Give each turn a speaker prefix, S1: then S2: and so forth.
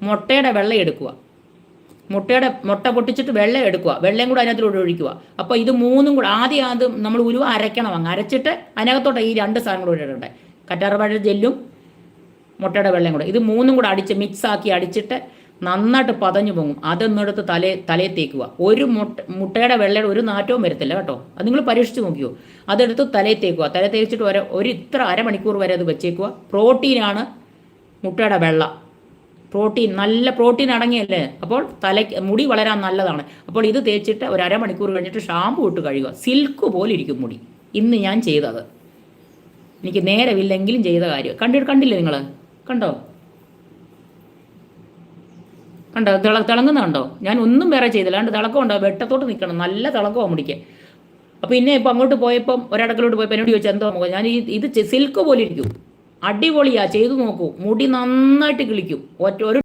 S1: മുട്ടയുടെ വെള്ളം എടുക്കുക. മുട്ട പൊട്ടിച്ചിട്ട് വെള്ളം എടുക്കുക. വെള്ളം കൂടെ അതിനകത്തോട്ട് ഒഴിക്കുക. അപ്പോൾ ഇത് മൂന്നും കൂടെ ആദ്യം നമ്മൾ ഉലുവ അരയ്ക്കണം. അങ്ങ് അരച്ചിട്ട് അതിനകത്തോട്ട് ഈ 2 സാധനം കൂടെ ഇടണ്ടേ, കറ്റാർവാഴ ജെല്ലും മുട്ടയുടെ വെള്ളം കൂടെ. ഇത് മൂന്നും കൂടെ മിക്സാക്കി അടിച്ചിട്ട് നന്നായിട്ട് പതഞ്ഞു പൊങ്ങും. അതൊന്നെടുത്ത് തലയെ തേക്കുക. ഒരു മുട്ടയുടെ വെള്ളയുടെ ഒരു നാറ്റവും വരത്തില്ല കേട്ടോ. അത് നിങ്ങൾ പരീക്ഷിച്ച് നോക്കിയോ. അതെടുത്ത് തലയെ തേക്കുക. തല തേച്ചിട്ട് ഇത്ര അരമണിക്കൂർ വരെ അത് വെച്ചേക്കുക. പ്രോട്ടീനാണ് മുട്ടയുടെ വെള്ള. നല്ല പ്രോട്ടീൻ അടങ്ങിയല്ലേ. അപ്പോൾ മുടി വളരാൻ നല്ലതാണ്. അപ്പോൾ ഇത് തേച്ചിട്ട് ഒരു അരമണിക്കൂർ കഴിഞ്ഞിട്ട് ഷാമ്പു ഇട്ട് കഴുകുക. സിൽക്ക് പോലെ ഇരിക്കും മുടി. ഇന്ന് ഞാൻ ചെയ്തത്. എനിക്ക് നേരമില്ലെങ്കിലും ചെയ്ത കാര്യം. കണ്ടില്ലേ നിങ്ങൾ? കണ്ടോ തിളങ്ങുന്ന കണ്ടോ? ഞാൻ ഒന്നും വേറെ ചെയ്തില്ല. അല്ലാണ്ട് തിളക്കമുണ്ടോ? വെട്ടത്തോട്ട് നിൽക്കണം. നല്ല തിളക്കമോ മുടിക്ക്. അപ്പോൾ പിന്നെ ഇപ്പോൾ അങ്ങോട്ട് പോയപ്പം ഒരടക്കലോട്ട് പോയപ്പോൾ എന്നോട് ചോദിച്ചാൽ എന്തോ മുഖം. ഞാൻ ഇത് സിൽക്ക് പോലെ ഇരിക്കും. അടിപൊളിയാ, ചെയ്തു നോക്കൂ. മുടി നന്നായിട്ട് കിളിക്കും. ഒരു